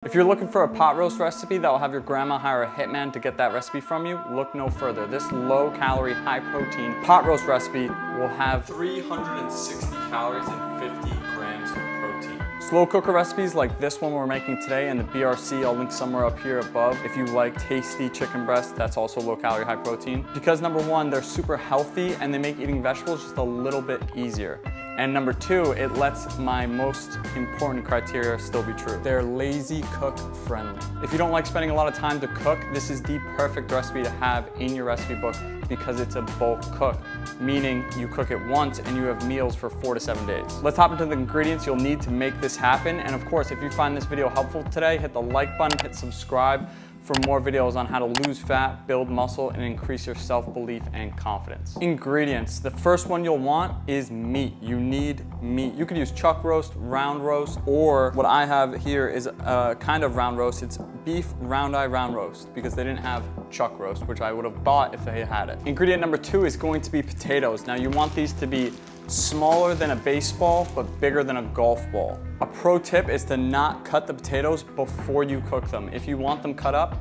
If you're looking for a pot roast recipe that will have your grandma hire a hitman to get that recipe from you, look no further. This low-calorie, high-protein pot roast recipe will have 360 calories and 50 grams of protein. Slow cooker recipes like this one we're making today and the BRC, I'll link somewhere up here above. If you like tasty chicken breast, that's also low-calorie, high-protein. Because number one, they're super healthy and they make eating vegetables just a little bit easier. And number two, it lets my most important criteria still be true. They're lazy cook friendly. If you don't like spending a lot of time to cook, this is the perfect recipe to have in your recipe book because it's a bulk cook, meaning you cook it once and you have meals for 4 to 7 days. Let's hop into the ingredients you'll need to make this happen. And of course, if you find this video helpful today, hit the like button, hit subscribe for more videos on how to lose fat, build muscle, and increase your self-belief and confidence. Ingredients. The first one you'll want is meat. You need meat. You could use chuck roast, round roast, or what I have here is a kind of round roast. It's beef round eye round roast because they didn't have chuck roast, which I would have bought if they had it. Ingredient number two is going to be potatoes. Now you want these to be smaller than a baseball, but bigger than a golf ball. A pro tip is to not cut the potatoes before you cook them. If you want them cut up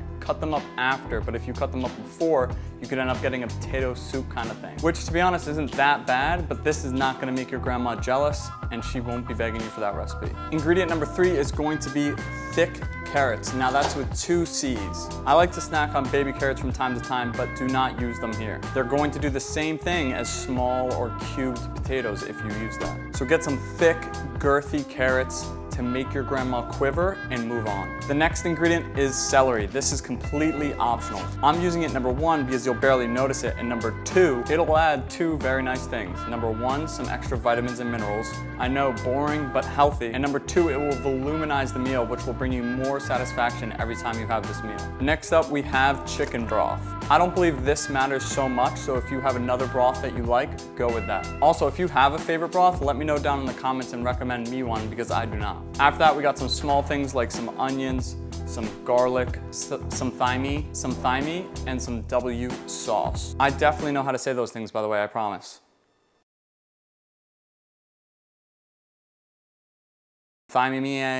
after, but if you cut them up before, you could end up getting a potato soup kind of thing. Which, to be honest, isn't that bad, but this is not gonna make your grandma jealous, and she won't be begging you for that recipe. Ingredient number three is going to be thick carrots. Now that's with 2 C's. I like to snack on baby carrots from time to time, but do not use them here. They're going to do the same thing as small or cubed potatoes if you use that. So get some thick, girthy carrots to make your grandma quiver and move on. The next ingredient is celery. This is completely optional. I'm using it number one because you'll barely notice it, and number two, it'll add 2 very nice things. Number one, some extra vitamins and minerals. I know, boring but healthy. And number two, it will voluminize the meal, which will bring you more satisfaction every time you have this meal. Next up, we have chicken broth. I don't believe this matters so much, so if you have another broth that you like, go with that. Also, if you have a favorite broth, let me know down in the comments and recommend me one because I do not. After that, we got some small things like some onions, some garlic, some thyme, and some W sauce. I definitely know how to say those things, by the way, I promise. Thyme,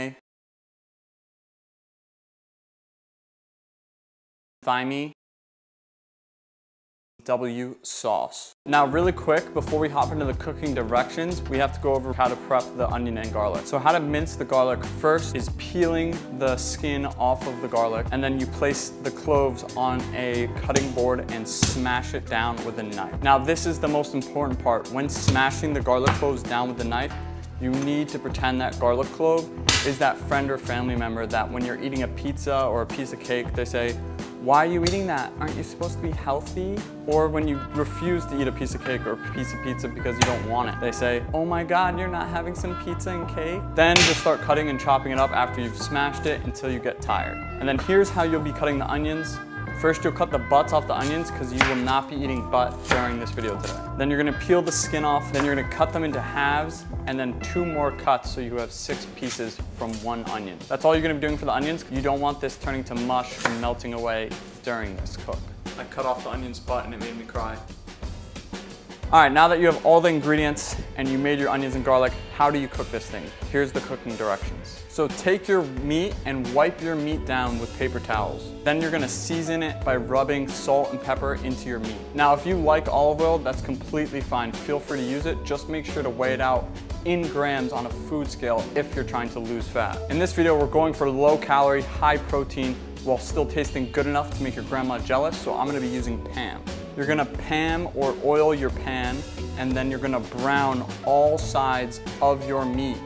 W sauce. Now really quick, before we hop into the cooking directions, we have to go over how to prep the onion and garlic. So how to mince the garlic first is peeling the skin off of the garlic, and then you place the cloves on a cutting board and smash it down with a knife. Now this is the most important part. When smashing the garlic cloves down with the knife, you need to pretend that garlic clove is that friend or family member that when you're eating a pizza or a piece of cake, they say, "Why are you eating that? Aren't you supposed to be healthy?" Or when you refuse to eat a piece of cake or a piece of pizza because you don't want it, they say, "Oh my God, you're not having some pizza and cake?" Then just start cutting and chopping it up after you've smashed it until you get tired. And then here's how you'll be cutting the onions. First, you'll cut the butts off the onions because you will not be eating butt during this video today. Then you're gonna peel the skin off, then you're gonna cut them into halves, and then 2 more cuts so you have 6 pieces from 1 onion. That's all you're gonna be doing for the onions. You don't want this turning to mush and melting away during this cook. I cut off the onion's butt and it made me cry. All right, now that you have all the ingredients and you made your onions and garlic, how do you cook this thing? Here's the cooking directions. So take your meat and wipe your meat down with paper towels. Then you're gonna season it by rubbing salt and pepper into your meat. Now, if you like olive oil, that's completely fine. Feel free to use it. Just make sure to weigh it out in grams on a food scale if you're trying to lose fat. In this video, we're going for low calorie, high protein, while still tasting good enough to make your grandma jealous, so I'm gonna be using Pam. You're gonna Pam or oil your pan, and then you're gonna brown all sides of your meat.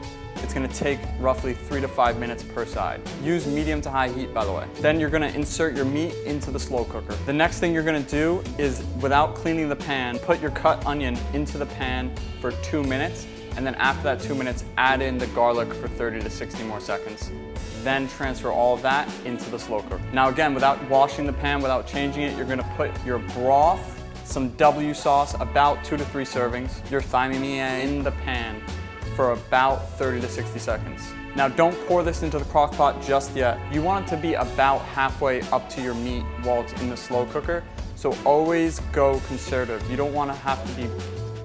It's gonna take roughly 3 to 5 minutes per side. Use medium to high heat, by the way. Then you're gonna insert your meat into the slow cooker. The next thing you're gonna do is, without cleaning the pan, put your cut onion into the pan for 2 minutes, and then after that 2 minutes, add in the garlic for 30 to 60 more seconds. Then transfer all of that into the slow cooker. Now again, without washing the pan, without changing it, you're gonna put your broth, some W sauce, about 2 to 3 servings, your thyme in the pan for about 30 to 60 seconds. Now don't pour this into the crock pot just yet. You want it to be about halfway up to your meat while it's in the slow cooker, so always go conservative. You don't wanna have to be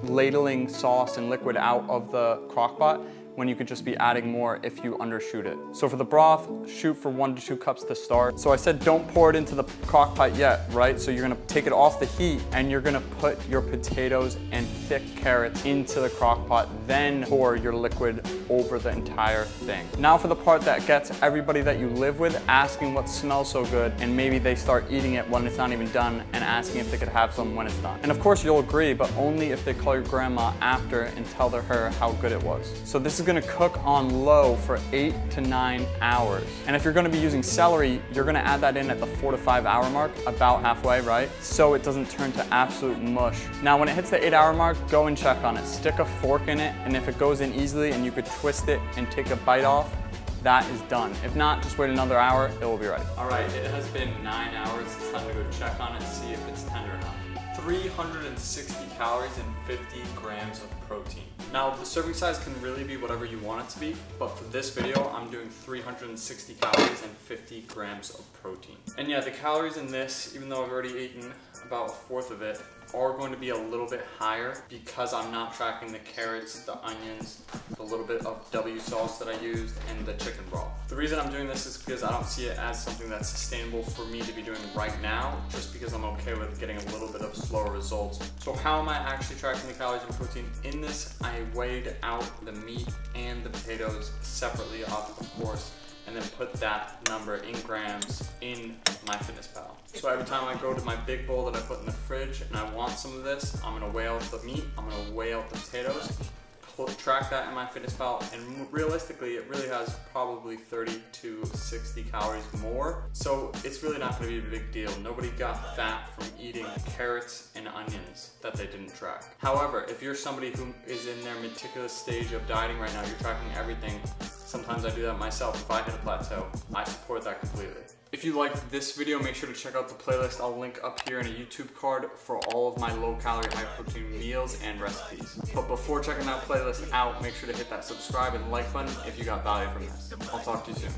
ladling sauce and liquid out of the crock pot when you could just be adding more if you undershoot it. So for the broth, shoot for 1 to 2 cups to start. So I said don't pour it into the crock pot yet, right? So you're gonna take it off the heat and you're gonna put your potatoes and thick carrots into the crock pot, then pour your liquid over the entire thing. Now for the part that gets everybody that you live with asking what smells so good, and maybe they start eating it when it's not even done and asking if they could have some when it's done. And of course you'll agree, but only if they call your grandma after and tell her how good it was. So this is gonna cook on low for 8 to 9 hours. And if you're gonna be using celery, you're gonna add that in at the 4 to 5 hour mark, about halfway, right? So it doesn't turn to absolute mush. Now when it hits the 8 hour mark, go and check on it. Stick a fork in it, and if it goes in easily and you could twist it and take a bite off, that is done. If not, just wait another hour, it will be ready. All right, it has been 9 hours. It's time to go check on it, see if it's tender or not. 360 calories and 50 grams of protein. Now, the serving size can really be whatever you want it to be, but for this video, I'm doing 360 calories and 50 grams of protein. And yeah, the calories in this, even though I've already eaten about 1/4 of it, are going to be a little bit higher because I'm not tracking the carrots, the onions, the little bit of W sauce that I used, and the chicken broth. The reason I'm doing this is because I don't see it as something that's sustainable for me to be doing right now, just because I'm okay with getting a little bit of slower results. So how am I actually tracking the calories and protein? In this, I weighed out the meat and the potatoes separately, of course, and then put that number in grams in MyFitnessPal. So every time I go to my big bowl that I put in the fridge and I want some of this, I'm gonna weigh out the meat, I'm gonna weigh out the potatoes, track that in MyFitnessPal, and realistically it really has probably 30 to 60 calories more. So it's really not gonna be a big deal. Nobody got fat from eating carrots and onions that they didn't track. However, if you're somebody who is in their meticulous stage of dieting right now, you're tracking everything. Sometimes I do that myself. If I hit a plateau, I support that completely. If you liked this video, make sure to check out the playlist. I'll link up here in a YouTube card for all of my low-calorie, high-protein meals and recipes. But before checking that playlist out, make sure to hit that subscribe and like button if you got value from this. I'll talk to you soon.